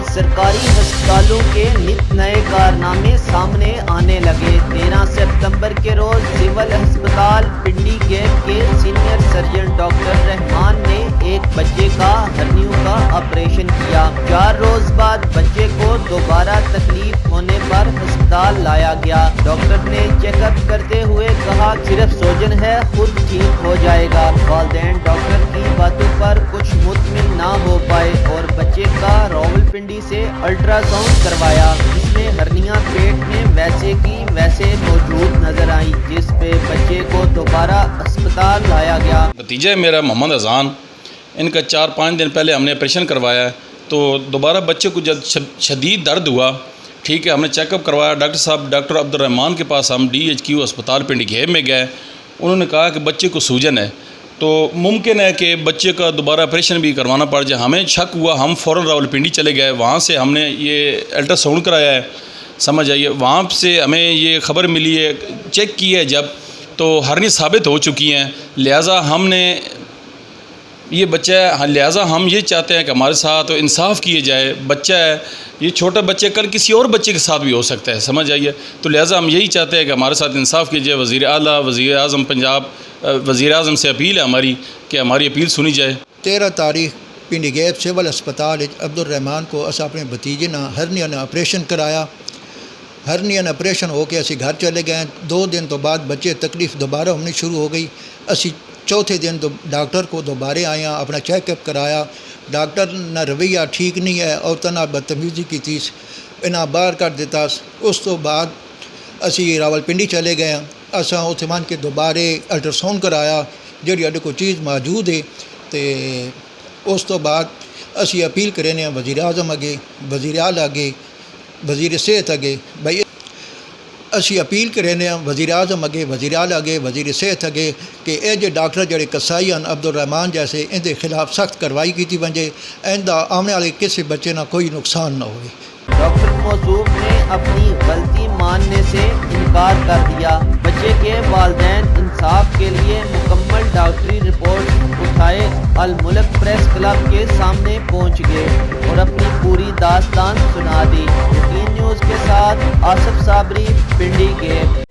रोज सरकारी अस्पतालों के नित नए कारनामे सामने आने लगे। 13 सितंबर के रोज सिविल अस्पताल पिंडी गेट के सीनियर सर्जन डॉक्टर रहमान ने एक बच्चे का हर्नियों का ऑपरेशन किया। 4 रोज बाद बच्चे को दोबारा तकलीफ होने पर अस्पताल लाया गया। डॉक्टर ने चेकअप करते हुए कहा सिर्फ सोजन है, खुद ठीक हो जाएगा। वालिदैन डॉक्टर की बातों पर कुछ मुतमिन ना हो पाए और बच्चे का रावलपिंडी से अल्ट्रासाउंड करवाया, जिसमें हर्नियां पेट में वैसे की वैसे मौजूद नजर आई, जिस पे बच्चे को दोबारा अस्पताल लाया गया। भतीजा है मेरा मोहम्मद अजान, इनका 4-5 दिन पहले हमने ऑपरेशन करवाया है, तो दोबारा बच्चे को जब शदीद दर्द हुआ, ठीक है, हमने चेकअप करवाया। डॉक्टर अब्दुल रहमान के पास हम DHQ अस्पताल पिंडी घेब में गए। उन्होंने कहा कि बच्चे को सूजन है, तो मुमकिन है कि बच्चे का दोबारा ऑपरेशन भी करवाना पड़ जाए। हमें शक हुआ, हम फ़ौरन रावलपिंडी चले गए। वहाँ से हमने ये अल्ट्रासाउंड कराया है, समझ आइए। वहाँ से हमें ये खबर मिली है, चेक की है जब, तो हर्नी साबित हो चुकी हैं। लिहाजा हमने ये बच्चा है, लिहाजा हम ये चाहते हैं कि हमारे साथ इंसाफ किए जाए। बच्चा है, ये छोटा बच्चे कल किसी और बच्चे के साथ भी हो सकता है, समझ आइए। तो लिहाजा हम यही चाहते हैं कि हमारे साथ इंसाफ किया जाए। वज़ीर आला, वज़ीर आज़म पंजाब, वज़ीर आज़म से अपील है हमारी कि हमारी अपील सुनी जाए। 13 तारीख पिंडी गेब सिविल अस्पताल अब्दुल रहमान को अस अपने भतीजे ने हरनिया ने ऑपरेशन कराया। हरनिया ने ऑपरेशन हो के असी घर चले गए। 2 दिन तो बाद बच्चे तकलीफ दोबारा होनी शुरू हो गई। असी चौथे दिन तो डॉक्टर को दोबारा आया, अपना चेकअप कराया। डॉक्टर ना रवैया ठीक नहीं है और तना बदतमीजी की तीस इन्हें बाहर कर दिता। उस तो बाद असी रावलपिंडी चले गए। असा उत्थे मन के दोबारे अल्ट्रासाउंड कराया, जी अड्डे को चीज़ मौजूद है। तो उस तो बाद असी अपील करें वज़ीर आज़म अगे, वज़ीर आला अगे, वज़ीर सेहत अगे, भाई असी अपील करें वज़ीर आज़म अगे, वज़ीर आला अगे, वज़ीर सेहत अगे कि ये जो डॉक्टर जड़े कसाई हैं अब्दुल रहमान जैसे, इनके खिलाफ सख्त कार्रवाई की वजे, इनका आने वाले किसी बच्चे ना कोई नुकसान ना हो। डॉक्टर मौसूफ ने अपनी गलती मानने से इनकार कर दिया। बच्चे के वालिदैन इंसाफ के लिए मुकम्मल डॉक्टरी रिपोर्ट उठाए अल मुल्क प्रेस क्लब के सामने पहुंच गए और अपनी पूरी दास्तान सुना दी। यकीन न्यूज़ के साथ आसिफ साबरी, पिंडी गेब।